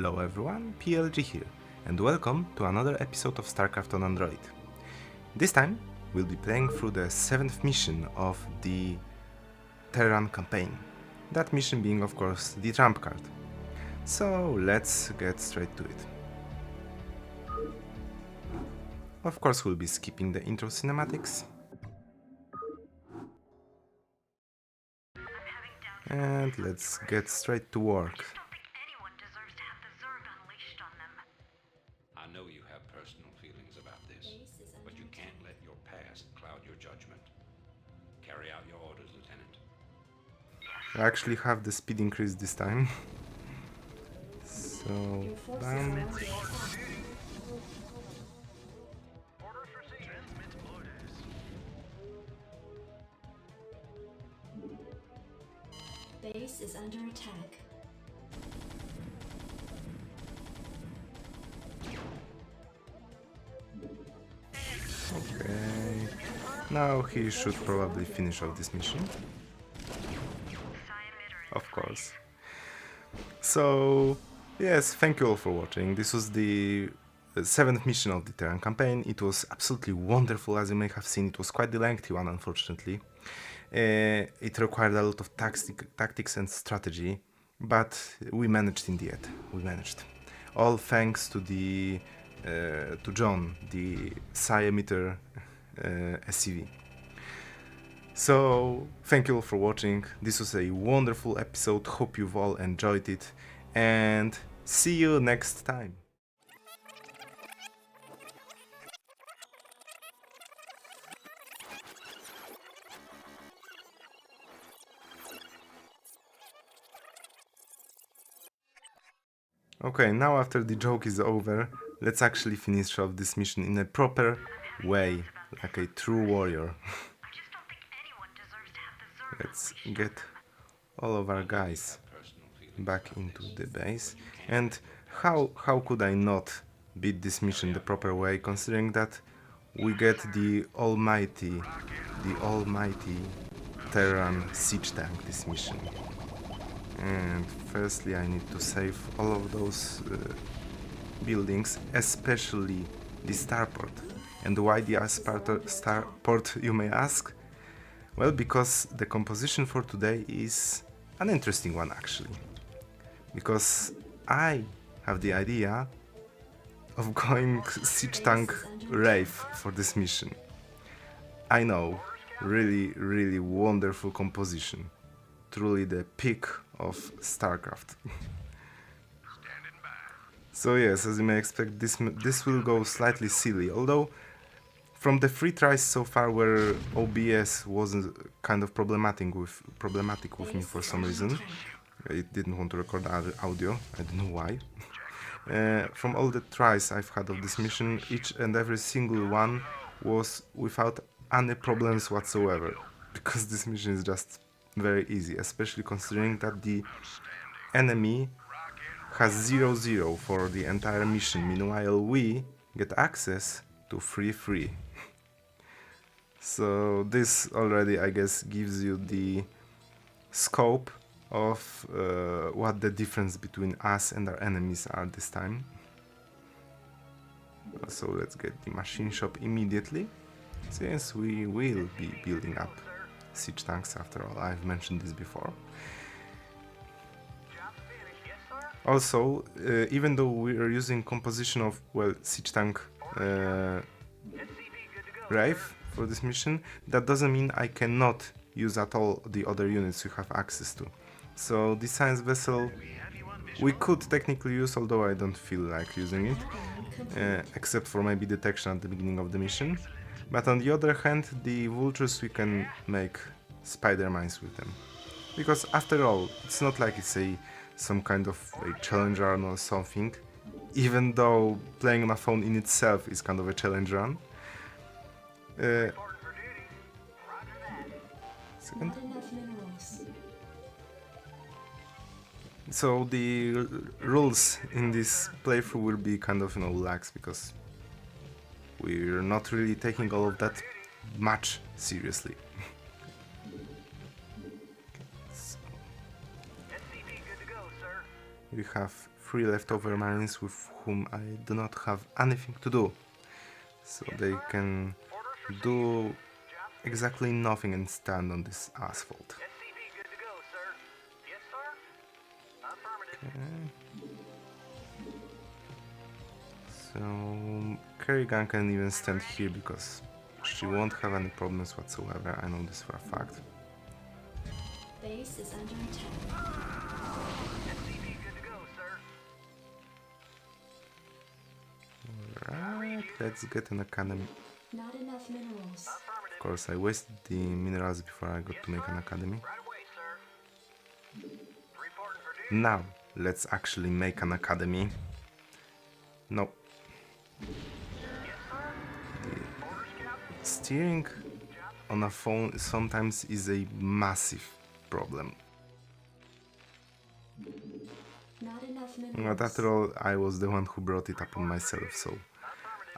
Hello everyone, PLG here, and welcome to another episode of Starcraft on Android. This time, we'll be playing through the 7th mission of the Terran campaign. That mission being, of course, the trump card. So let's get straight to it. Of course, we'll be skipping the intro cinematics. And let's get straight to work. I know you have personal feelings about this, but you can't let your past cloud your judgment. Carry out your orders, Lieutenant. I actually have the speed increase this time. So, bam. Base is under attack. Okay. Now he should probably finish off this mission. Of course. So, yes, thank you all for watching. This was the 7th mission of the Terran campaign. It was absolutely wonderful, as you may have seen. It was quite the lengthy one, unfortunately. It required a lot of tactics and strategy, but we managed in the end. We managed. All thanks to the to John, the psi emitter SCV. So, thank you all for watching. This was a wonderful episode. Hope you've all enjoyed it, and see you next time. Okay, now after the joke is over, let's actually finish off this mission in a proper way, like a true warrior. Let's get all of our guys back into the base. And how could I not beat this mission the proper way, considering that we get the almighty Terran siege tank this mission. And firstly I need to save all of those buildings, especially the starport. And why the starport, you may ask? Well, because the composition for today is an interesting one actually. Because I have the idea of going siege tank Wraith for this mission. I know, really wonderful composition. Truly the peak of Starcraft. So yes, as you may expect, this will go slightly silly, although from the 3 tries so far where OBS wasn't kind of problematic with me for some reason. It didn't want to record audio, I don't know why. From all the tries I've had of this mission, each and every single one was without any problems whatsoever, because this mission is just very easy, especially considering that the enemy has 0-0 for the entire mission, meanwhile we get access to 3-3. So this already, I guess, gives you the scope of what the difference between us and our enemies are this time. So let's get the machine shop immediately, since we will be building up siege tanks after all. I've mentioned this before. Also, even though we are using composition of, well, siege tank Wraith for this mission, that doesn't mean I cannot use at all the other units we have access to. So the science vessel we could technically use, although I don't feel like using it, except for maybe detection at the beginning of the mission. But on the other hand, the vultures, we can make spider mines with them. Because after all, it's not like it's some kind of a challenge run or something, even though playing on a phone in itself is kind of a challenge run. Second. So the rules in this playthrough will be kind of, lax, because we're not really taking all of that much seriously. We have 3 leftover marines with whom I do not have anything to do. So they can do exactly nothing and stand on this asphalt. Okay. So Kerrigan can even stand here because she won't have any problems whatsoever. I know this for a fact. Base is under attack. Alright, let's get an academy. Not enough minerals. Of course, I wasted the minerals before I got to make an academy. Now, let's actually make an academy. No. The steering on a phone sometimes is a massive problem. Not enough But minerals. after all, I was the one who brought it upon myself, so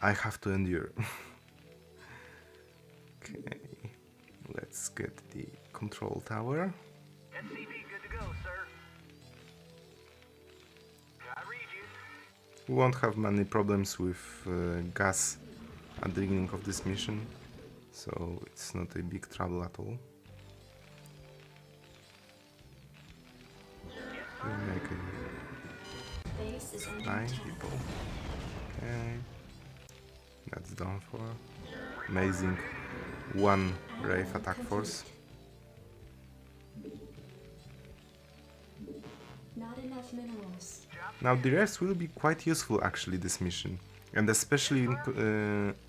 I have to endure. Okay, let's get the control tower. We won't have many problems with gas at the beginning of this mission, so it's not a big trouble at all. We make Base is under 9 attack. people. Okay, that's done for. Amazing. One Wraith attack force. Not enough minerals. Now the Wraiths will be quite useful actually this mission, and especially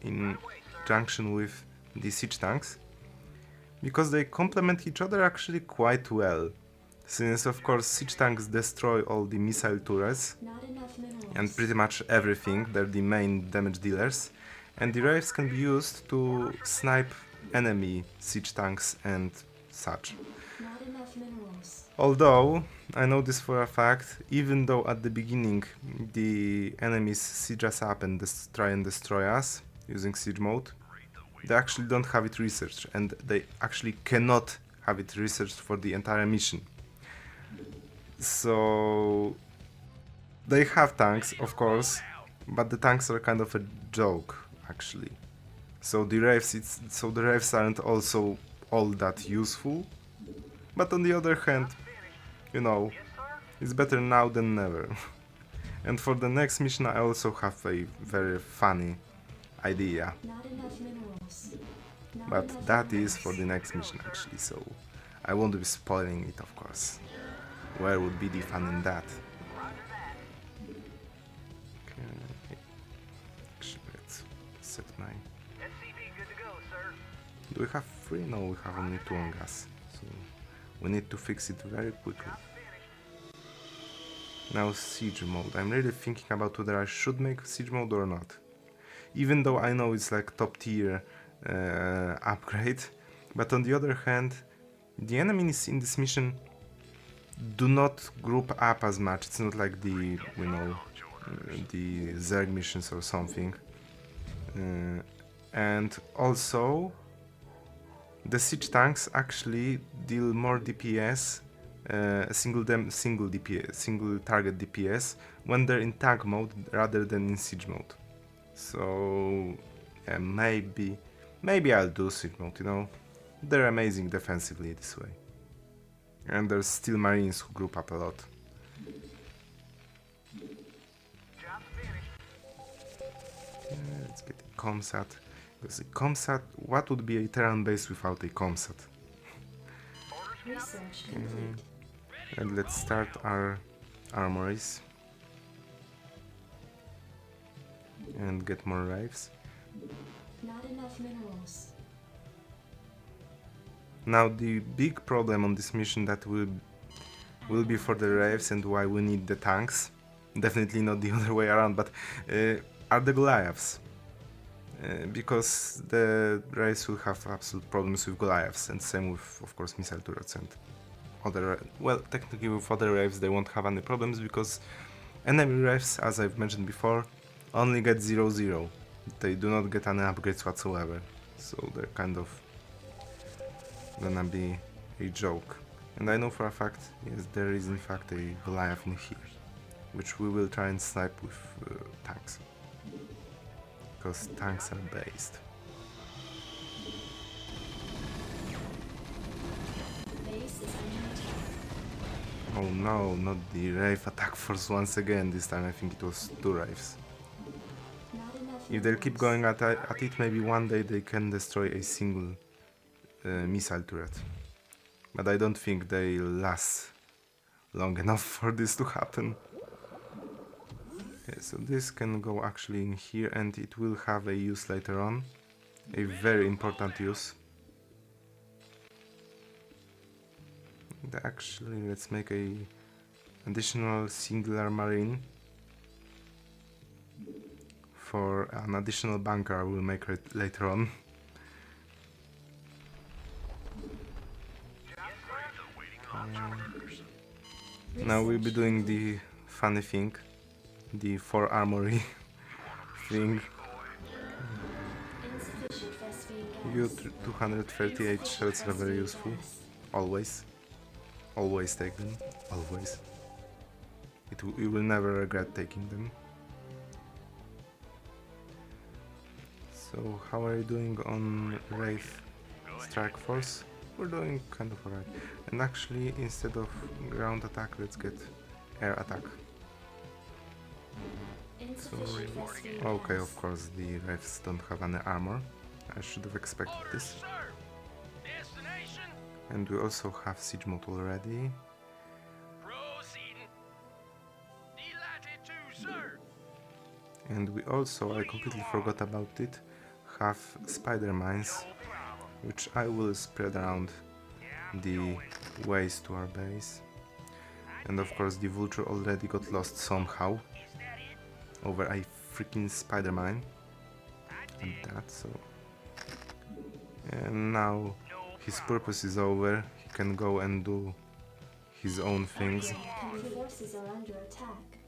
in junction with the siege tanks, because they complement each other actually quite well. Since of course siege tanks destroy all the missile turrets Not enough minerals. and pretty much everything, they're the main damage dealers, and the Wraiths can be used to snipe enemy siege tanks and such. Not enough minerals. Although, I know this for a fact, even though at the beginning the enemies siege us up and try and destroy us using siege mode, they actually don't have it researched, and they actually cannot have it researched for the entire mission. So they have tanks, of course, but the tanks are kind of a joke actually. So the Wraiths aren't also all that useful, but on the other hand, you know, it's better now than never. And for the next mission I also have a very funny idea, Not enough minerals. Not but enough that is minerals. for the next mission actually, so I won't be spoiling it, of course. Where would be the fun in that? Okay. Actually, let's set my... Do we have 3? No, we have only 2 on gas, so we need to fix it very quickly. Now siege mode. I'm really thinking about whether I should make siege mode or not. Even though I know it's like top tier upgrade, but on the other hand, the enemies in this mission do not group up as much. It's not like the, you know, the Zerg missions or something. And also, the siege tanks actually deal more DPS, single target DPS when they're in tank mode rather than in siege mode. So yeah, maybe I'll do siege mode. You know, they're amazing defensively this way, and there's still marines who group up a lot. Let's get a comsat. Because a comsat, what would be a terran base without a comsat? Research complete. And let's start our armories and get more Wraiths. Not enough minerals. Now the big problem on this mission that will be for the Wraiths and why we need the tanks, definitely not the other way around, but are the Goliaths. Because the Wraiths will have absolute problems with Goliaths, and same with, of course, missile turrets and other... Well, technically with other Wraiths they won't have any problems, because enemy Wraiths, as I've mentioned before, only get 0-0. They do not get any upgrades whatsoever, so they're kind of gonna be a joke. And I know for a fact, yes, there is in fact a Goliath in here. which we will try and snipe with tanks, because tanks are based. Base is under attack. Oh no, not the Wraith attack force once again. This time I think it was 2 Wraiths. Not enough If they keep minerals. going at it, maybe one day they can destroy a single missile turret. But I don't think they last long enough for this to happen. Okay, so this can go actually in here, and it will have a use later on. A very important use. And actually, let's make a additional singular marine for an additional bunker I will make it later on. Now we'll be doing the funny thing, the 4 armory thing. Insufficient phosphate You gas. 238 shells are very useful. Always. Always take them. Always. You will never regret taking them. So how are you doing on Wraith Strike Force? We're doing kind of alright. And actually, instead of ground attack, let's get air attack. Insufficient phosphate Okay, gas. of course, the Wraiths don't have any armor. I should have expected this. And we also have siege mode already. And we also, I completely forgot about it, have spider mines, which I will spread around the ways to our base. And of course the vulture already got lost somehow over a freaking spider mine. And that, so... And now his purpose is over, he can go and do his own things. Your forces are under attack.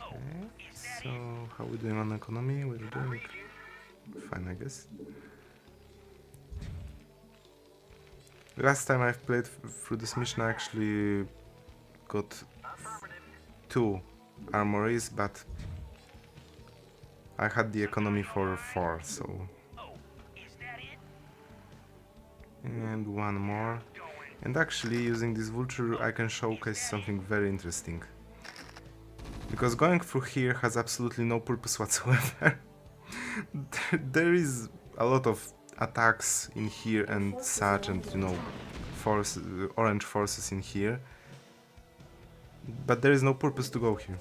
Okay, so how we doing on economy? We're doing fine, I guess. Last time I've played through this mission, I actually got 2 armories, but I had the economy for 4, so... And 1 more. And actually, using this vulture, I can showcase something very interesting. Because going through here has absolutely no purpose whatsoever. There is a lot of attacks in here and such, and you know, orange forces in here. But there is no purpose to go here,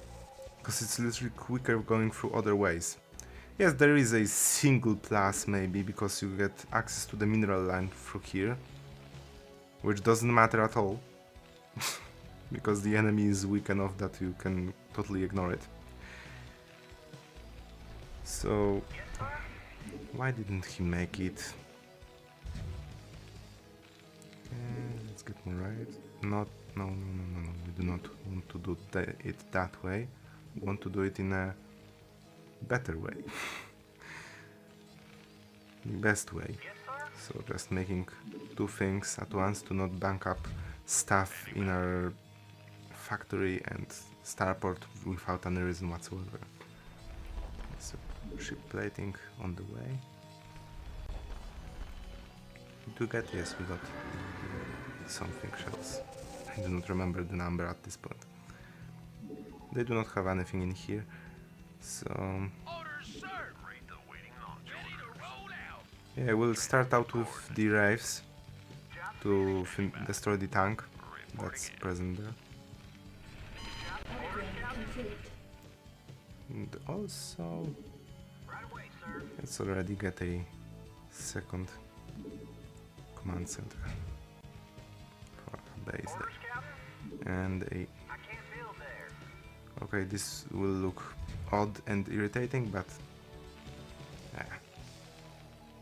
because it's literally quicker going through other ways. Yes, there is a single plus maybe, because you get access to the mineral line through here, which doesn't matter at all. Because the enemy is weak enough that you can totally ignore it. So, why didn't he make it? Let's get more right. No. We do not want to do it that way. We want to do it in a better way. The best way. So just making 2 things at once to not bank up stuff in our factory and starport without any reason whatsoever. So ship plating on the way. We got, yes, we got something shells. I do not remember the number at this point. They do not have anything in here, so yeah, we'll start out with the Wraiths to destroy the tank that's present there. Upgrade complete. And also, let's already get a second command center for our base there. And a... Okay, this will look odd and irritating, but yeah.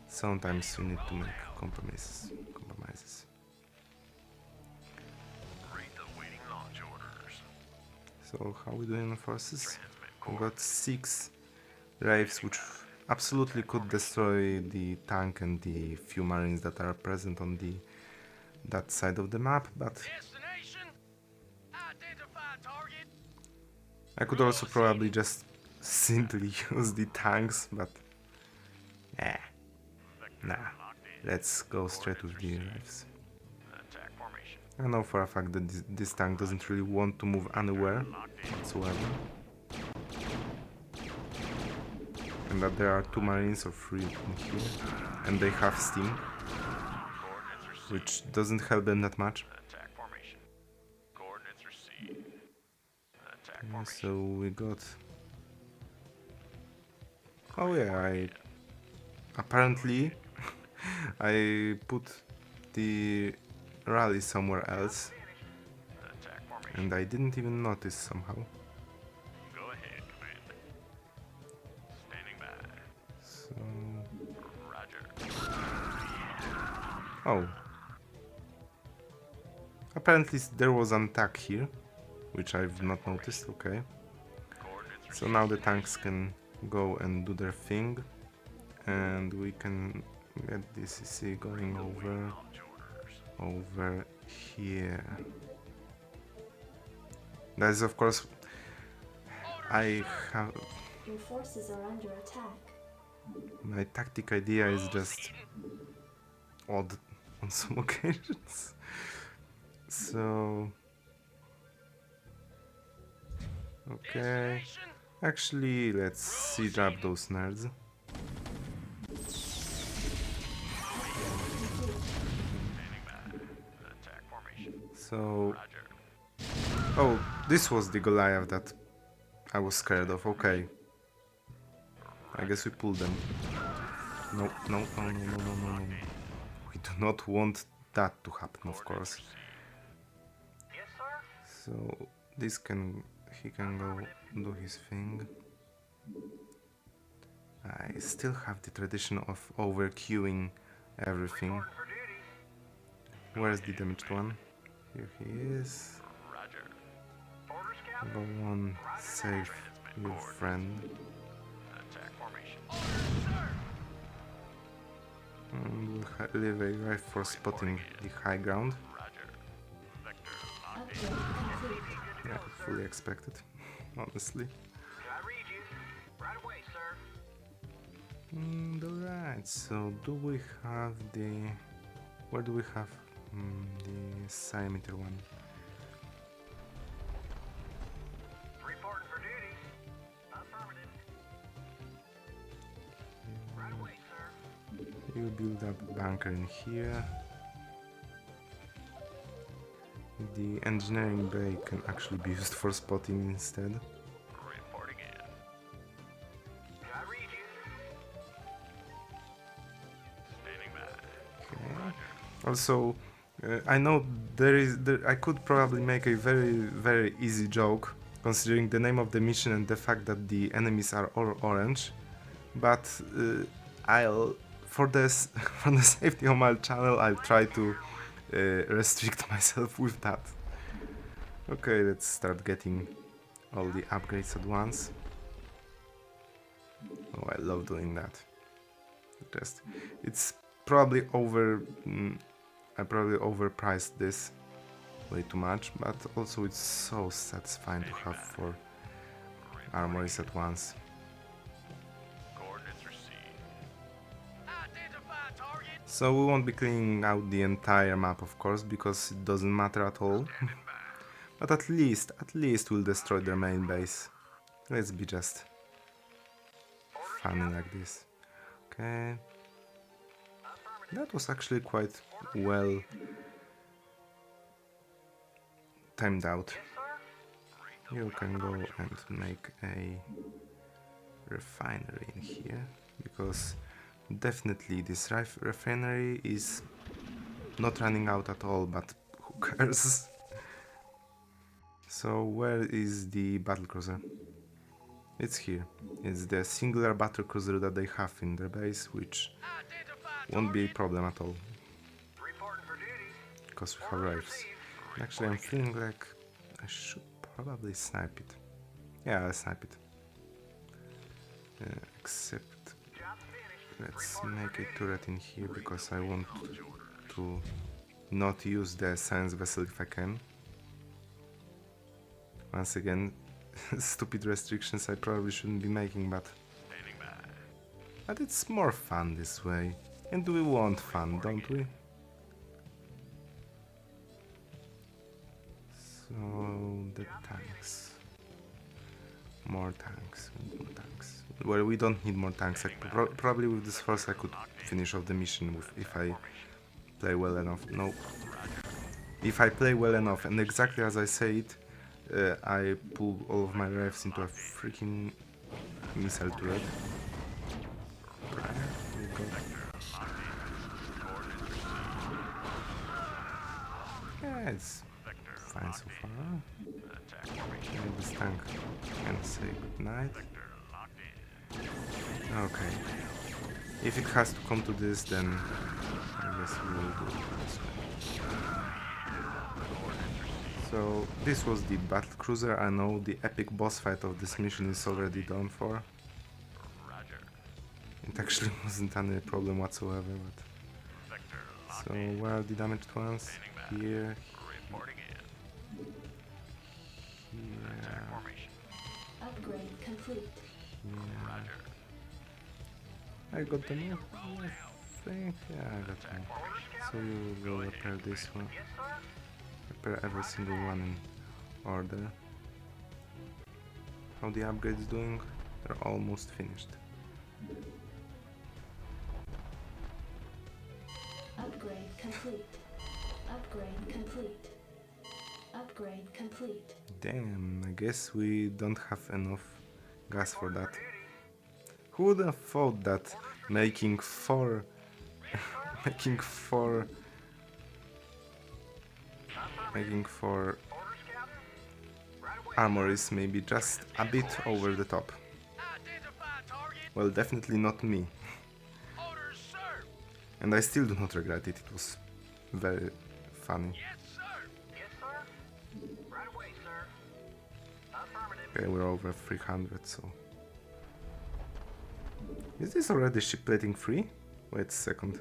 Sometimes you need to make compromises. So how we doing on forces? We got 6 Wraiths, which absolutely could destroy the tank and the few marines that are present on that side of the map, but I could also probably just simply use the tanks, but nah. Let's go straight with the rifles. I know for a fact that this tank doesn't really want to move anywhere whatsoever. And that there are 2 marines or 3 in here. And they have steam, which doesn't help them that much. Yeah, so we got... Oh yeah, apparently I put the rally somewhere else, and I didn't even notice somehow. So... Oh. Apparently there was an attack here, which I've not noticed, okay. So now the tanks can go and do their thing, and we can get this CC going over here. That is, of course, I have... Your forces are under attack. My tactic idea is just odd on some occasions. So... Okay... Actually, let's siege up those nerds. So... Oh, this was the Goliath that I was scared of, okay. I guess we pulled them. No. We do not want that to happen, of course. So, he can go do his thing. I still have the tradition of over-queuing everything. Where's the damaged one? Here he is. Go on, save your friend. And we'll leave a rifle for spotting the high ground. Upgrade complete. Yeah, fully expected, honestly. Alright, so do we have the... Where do we have the Scimeter one? Reporting for duty. Affirmative. Right away, sir. You build up a bunker in here. The engineering bay can actually be used for spotting instead. Reporting in. I read you. Standing by. Okay. Also, I know I could probably make a very easy joke, considering the name of the mission and the fact that the enemies are all orange, but for the safety of my channel, I'll try to restrict myself with that. Okay, let's start getting all the upgrades at once. Oh, I love doing that. It's probably I probably overpriced this way too much, but also it's so satisfying to have 4 armories at once. Coordinates received. Identify target. So we won't be cleaning out the entire map, of course, because it doesn't matter at all. But at least we'll destroy their main base. Let's be just funny like this. Okay. That was actually quite well timed out. You can go and make a refinery in here, because definitely this refinery is not running out at all, but who cares? So where is the battlecruiser? It's here. It's the singular battlecruiser that they have in their base, which won't be a problem at all, Reporting for duty. because we have rifles. Actually, I'm feeling like I should probably snipe it. Yeah, I'll snipe it. Except, Job finished. let's make a turret in here, because I want to not use the science vessel if I can. Once again, stupid restrictions I probably shouldn't be making, but it's more fun this way. And we want fun, don't we? So the tanks. More tanks. More tanks. Well, we don't need more tanks. Probably with this force I could finish off the mission if I play well enough. No. If I play well enough, and exactly as I say it, I pull all of my rifles into a freaking missile turret. Yeah, it's fine so far. Maybe this tank can say goodnight. Okay. If it has to come to this, then I guess we will do it this way. So this was the battle cruiser. I know the epic boss fight of this mission is already done for. It actually wasn't any problem whatsoever, but... So where are the damaged ones? Here. Here. Upgrade complete. Yeah. I got them all, I think. Yeah, I got them. So you will repair this one. Repair every single one in order. How the upgrades doing? They're almost finished. Upgrade complete. Upgrade complete. Upgrade complete. Damn, I guess we don't have enough gas for that. Who would have thought that making four armor is maybe just a bit over the top. Well, definitely not me. And I still do not regret it. It was very funny. Okay, we're over 300, so... Is this already ship plating free? Wait a second.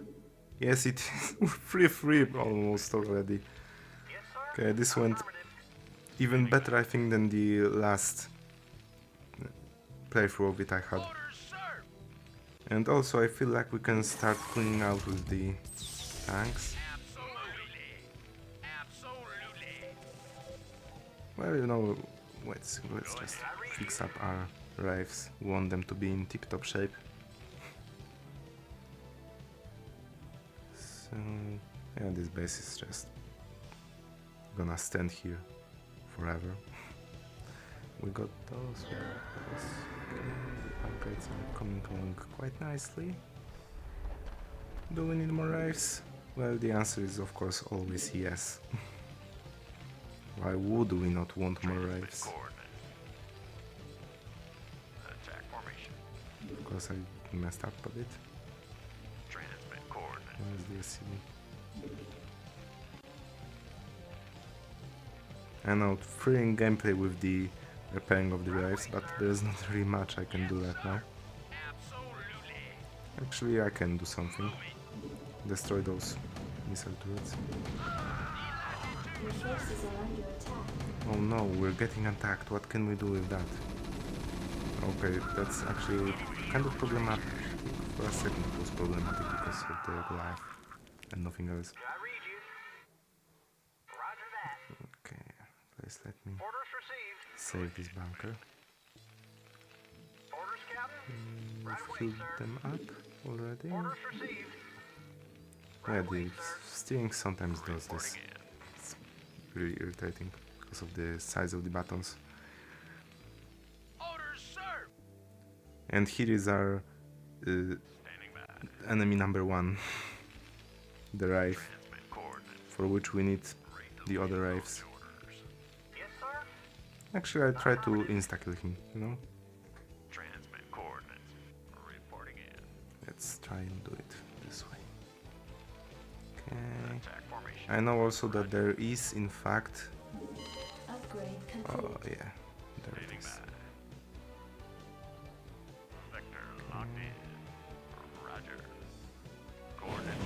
Yes, it is free almost already. Okay, this went even better, I think, than the last playthrough of it I had. And also I feel like we can start cleaning out with the tanks. Well, you know, let's just fix up our rifles. We want them to be in tip-top shape. So, yeah, this base is just gonna stand here forever. We got those. Okay, the upgrades are coming along quite nicely. Do we need more rifles? Well, the answer is of course always yes. Why would we not want more rifles? Of course I messed up a bit. Where's the SCV? I know, thrilling gameplay with the repairing of the rifles, but there's not really much I can do right now. Actually, I can do something. Destroy those missile turrets. Your forces are under attack. Oh no, we're getting attacked. What can we do with that? Okay, that's actually kind of problematic. For a second it was problematic because of the Goliath and nothing else. Okay, please let me save this bunker. We've filled them up already. Yeah, the steering sometimes does this. It's really irritating because of the size of the buttons. And here is our enemy number one, the Wraith, for which we need the other Wraiths. Actually, I try to insta-kill him, you know? Let's try and do it this way. Okay. I know also that there is, in fact... Upgrade complete. Oh, yeah. There it is.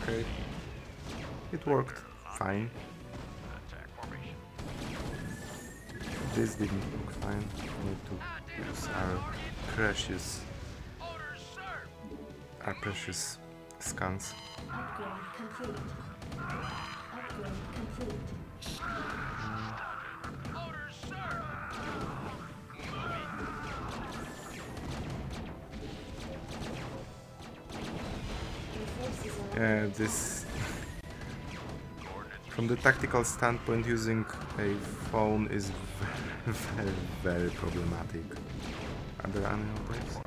Okay. It worked fine. this didn't look fine. We need to use our precious scans. Upgrade complete. Upgrade complete. Orders, sir. Your forces are Yeah, this. From the tactical standpoint, using a phone is very, very problematic. Are there any upgrades?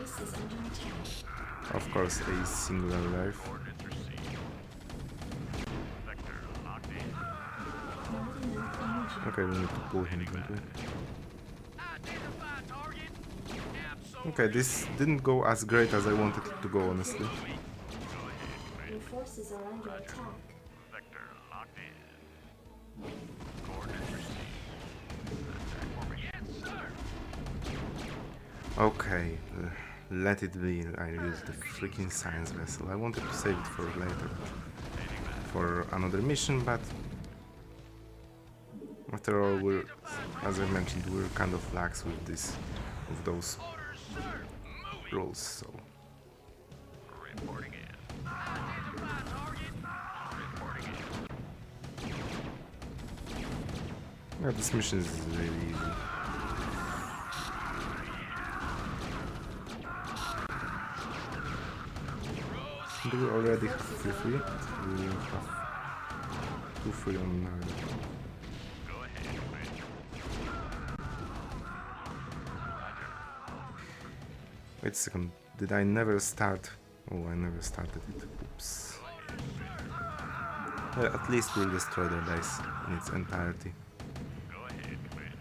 base is under attack. Of course, a singular life. Not enough energy. Okay, we need to pull him, don't we? Identify target. Absolutely. Okay, this didn't go as great as I wanted it to go, honestly. Your forces are under attack. Vector locked in. Coordinates received. Attack formation. Yes, sir. Okay, let it be. I used the freaking science vessel. I wanted to save it for later, for another mission, but after all, as I mentioned, we're kind of lax with those rules. So Reporting in. Identify target. Reporting in. yeah, this mission is really easy. Do we already have free? We have 2 free on. Go ahead, Quinn. Wait a second. Did I never start? Oh, I never started it. Oops. At least we'll destroy the base in its entirety. Go ahead, Quinn.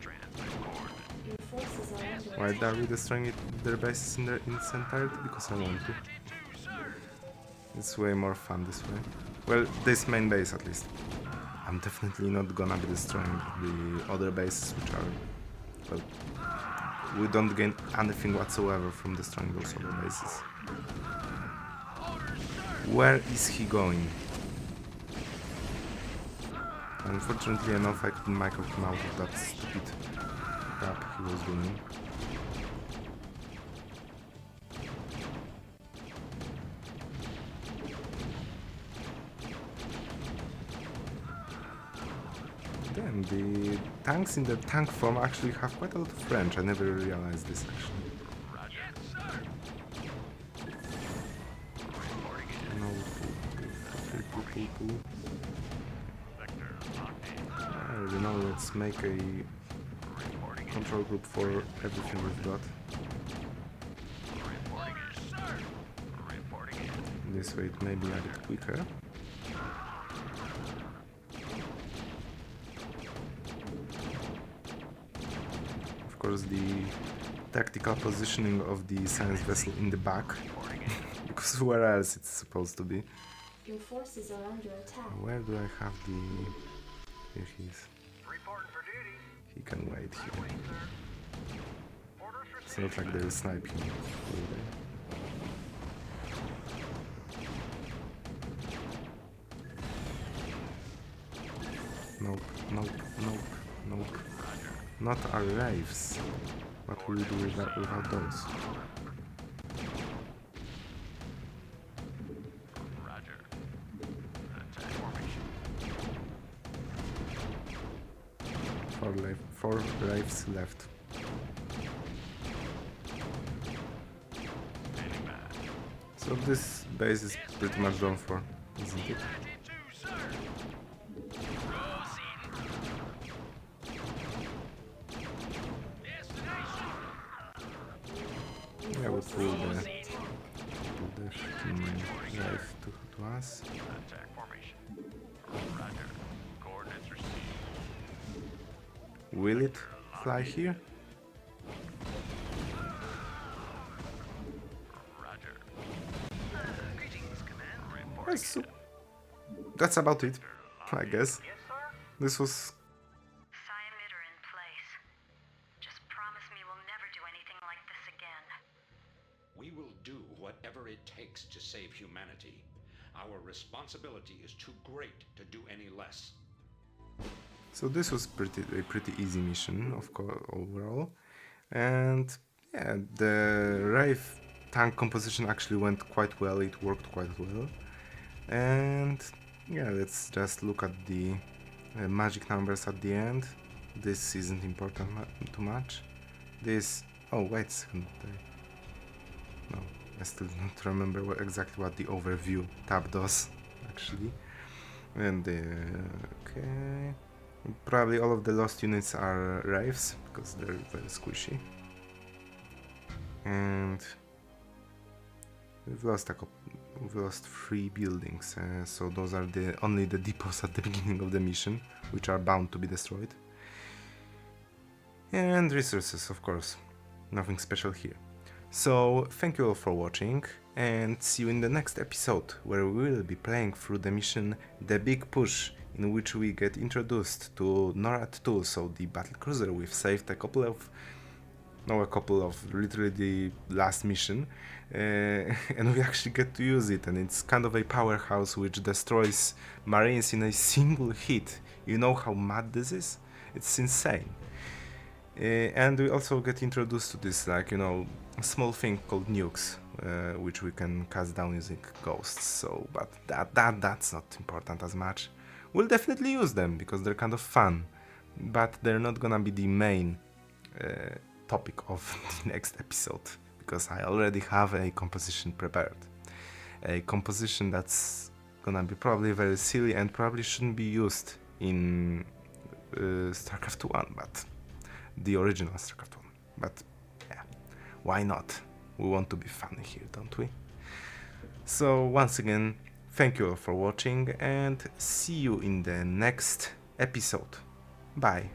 Transmit coordinates. Your forces are under Why attack. are we destroying their bases in its entirety? Because I want to. It's way more fun this way. Well, this main base at least. I'm definitely not gonna be destroying the other bases, which are... well, we don't gain anything whatsoever from destroying those other bases. Where is he going? Unfortunately enough, I couldn't micro him out of that stupid crap he was doing. Damn, the tanks in the tank form actually have quite a lot of range. I never realized this actually. No, pull. You know, let's make a control group for everything we've got. This way it may be a bit quicker. Of course, the tactical positioning of the science vessel in the back, because where else it's supposed to be? Your forces are under attack. Where do I have the... Here he is. Reporting for duty. He can wait here. Orders It's not like they'll snipe him. will they? Nope. Not our lives. What will we do without those? Roger. Attack formation. 4 lives left. Standing by. So this base is pretty much done for, isn't it? 92, sir. Yeah, we'll pull the life to us. Attack formation. Roger. Coordinates received. Will it fly here? Roger. Greetings, Command. Report. Yes, so that's about it, I guess. Yes, sir. This was... Emitter in place. Just promise me we'll never do anything like this again. We will save humanity. Our responsibility is too great to do any less. So this was a pretty easy mission, of course, overall. And yeah, the Wraith tank composition actually went quite well, it worked quite well. And yeah, let's just look at the magic numbers at the end. This isn't important too much. This... oh, wait a second. No, I still don't remember exactly what the overview tab does, actually. And okay... probably all of the lost units are Wraiths, because they're very squishy. And we've lost 3 buildings, so those are only the depots at the beginning of the mission, which are bound to be destroyed. And resources, of course, nothing special here. So thank you all for watching, and see you in the next episode, where we will be playing through the mission The Big Push, in which we get introduced to NORAD 2, so the battlecruiser we've saved a couple of, literally the last mission, and we actually get to use it, and it's kind of a powerhouse which destroys marines in a single hit. You know how mad this is? It's insane. And we also get introduced to this, like, you know, small thing called nukes, which we can cast down using ghosts. So, but that's not important as much. We'll definitely use them because they're kind of fun, but they're not gonna be the main topic of the next episode, because I already have a composition prepared. A composition that's gonna be probably very silly and probably shouldn't be used in Starcraft 1, but the original Starcraft 1. But yeah, why not? We want to be funny here, don't we? So once again, thank you all for watching, and see you in the next episode. Bye.